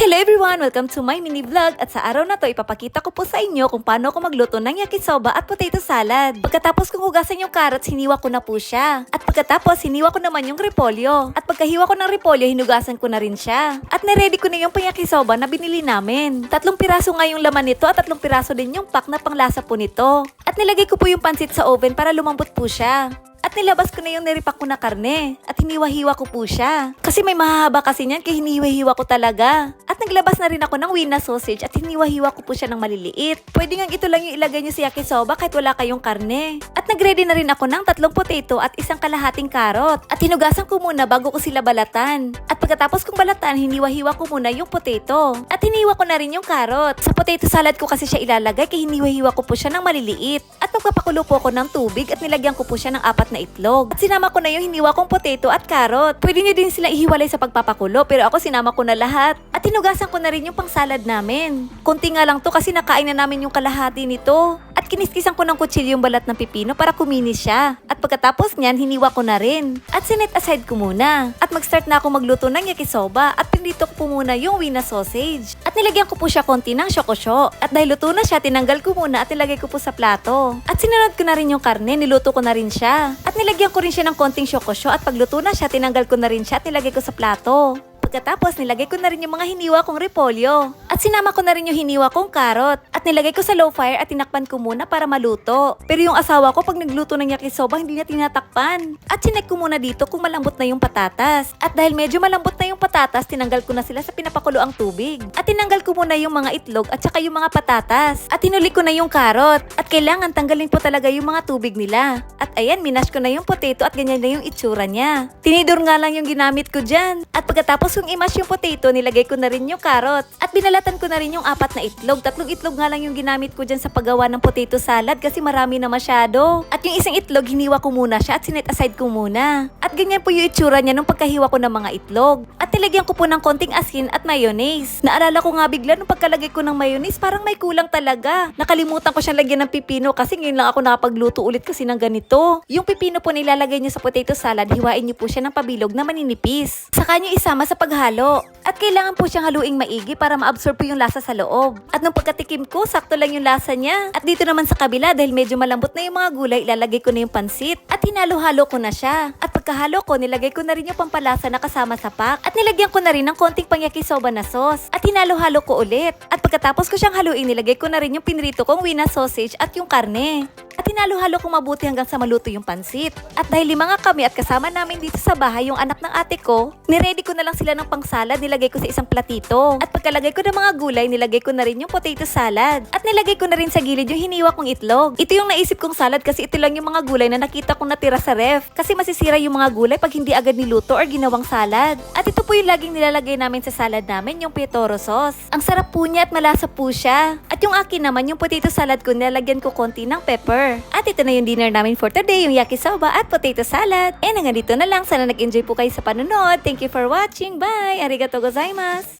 Hello everyone! Welcome to my mini vlog at sa araw na to ipapakita ko po sa inyo kung paano ako magluto ng yakisoba at potato salad. Pagkatapos kong hugasan yung carrots, hiniwa ko na po siya. At pagkatapos, hiniwa ko naman yung repolyo. At pagkahiwa ko ng repolyo, hinugasan ko na rin siya. At naready ko na yung panyakisoba na binili namin. 3 piraso nga yung laman nito at 3 piraso din yung pack na panglasa po nito. At nilagay ko po yung pansit sa oven para lumambot po siya. At nilabas ko na yung niripak ko na karne. At hiniwa-hiwa ko po siya. Kasi may mahahaba kasi niyan kaya hiniwa-hiwa ko talaga. At naglabas na rin ako ng wina sausage at hiniwa-hiwa ko po siya ng maliliit. Pwede nga ito lang yung ilagay nyo sa yakisoba kahit wala kayong karne. At nagready na rin ako ng 3 potato at 1 kalahating karot. At hinugasan ko muna bago ko sila balatan. At pagkatapos kong balatan, hiniwa-hiwa ko muna yung potato. At hiniwa ko na rin yung karot. Sa potato salad ko kasi siya ilalagay kaya hiniwa-hiwa ko po siya ng maliliit. At magpapakulo po ako ng tubig at nilagyan ko po siya ng 4 na itlog. At sinama ko na yung hiniwa kong potato at karot. Pwede nyo din sila ihiwalay sa pagpapakulo pero ako sinama ko na lahat. At hinugasan ko na rin yung pang salad namin. Konti nga lang to kasi nakain na namin yung kalahati nito. At kiniskisan ko ng kutsilyo yung balat ng pipino para kuminis siya. At pagkatapos niyan, hiniwa ko na rin. At sinet aside ko muna. At mag-start na ako magluto ng yakisoba. At pinrito ko po muna yung wina sausage. At nilagyan ko po siya konti ng syokosyo. At dahil luto na siya, tinanggal ko muna at nilagay ko po sa plato. At sinunod ko na rin yung karne, niluto ko na rin siya. At nilagyan ko rin siya ng konting syokosyo at pagluto na siya, tinanggal ko na rin siya at nilagay ko sa plato. Pagkatapos, nilagay ko na rin yung mga hiniwa kong repolyo. At sinama ko na rin yung hiniwa kong karot. At nilagay ko sa low fire at tinakpan ko muna para maluto. Pero yung asawa ko pag nagluto ng yakisoba, hindi niya tinatakpan. At chinek ko muna dito kung malambot na yung patatas. At dahil medyo malambot na yung patatas, tinanggal ko na sila sa pinapakulo ang tubig. At tinanggal ko muna yung mga itlog at saka yung mga patatas. At tinuli ko na yung karot. At kailangan tanggalin po talaga yung mga tubig nila. At ayan, minash ko na yung potato at ganyan na yung itsura niya. Tinidor nga lang yung ginamit ko dyan. At pagkatapos kung i-mash yung potato, nilagay ko na rin yung carrot. At binalatan ko na rin yung 4 na itlog. 3 itlog nga lang yung ginamit ko dyan sa paggawa ng potato salad kasi marami na masyado. At yung 1 itlog, hiniwa ko muna siya at sinet aside ko muna. At ganyan po yung itsura niya nung pagkahiwa ko ng mga itlog. At nilagyan ko po ng konting asin at mayonnaise. Naalala ko nga bigla nung pagkalagay ko ng mayonnaise, parang may kulang talaga. Nakalimutan ko siyang lagyan ng pipino kasi ngayon lang ako nakapagluto ulit kasi ng ganito. Yung pipino po nilalagay niyo sa potato salad, hiwain niyo po siya ng pabilog na maninipis. Saka niyo isama sa paghalo. At kailangan po siyang haluing maigi para ma-absorb po yung lasa sa loob. At nung pagkatikim ko, sakto lang yung lasa niya. At dito naman sa kabila, dahil medyo malambot na yung mga gulay, ilalagay ko na yung pansit. At hinalo-halo ko na siya. At pagkahalo ko, nilagay ko na rin yung pampalasa na kasama sa pack. At nilagyan ko na rin ng konting pangyakisoba na sauce. At hinalo-halo ko ulit. At pagkatapos ko siyang haluin, nilagay ko na rin yung pinrito kong wina sausage at yung karne. At hinalo-halo kong mabuti hanggang sa maluto yung pansit. At dahil 5 nga kami at kasama namin dito sa bahay yung anak ng ate ko, niready ko na lang sila ng pang-salad, nilagay ko sa isang platito. At pagkalagay ko ng mga gulay, nilagay ko na rin yung potato salad. At nilagay ko na rin sa gilid yung hiniwa kong itlog. Ito yung naisip kong salad kasi ito lang yung mga gulay na nakita kong natira sa ref. Kasi masisira yung mga gulay pag hindi agad niluto or ginawang salad. At ito po yung laging nilalagay namin sa salad namin, yung pietoro sauce. Ang sarap po niya at malasa po siya. At yung akin naman, yung potato salad ko, nilalagyan ko konti ng pepper. At ito na yung dinner namin for today, yung yakisoba at potato salad. And hanggang dito na lang. Sana nag-enjoy po kayo sa panonood. Thank you for watching. Bye! Arigatou gozaimasu!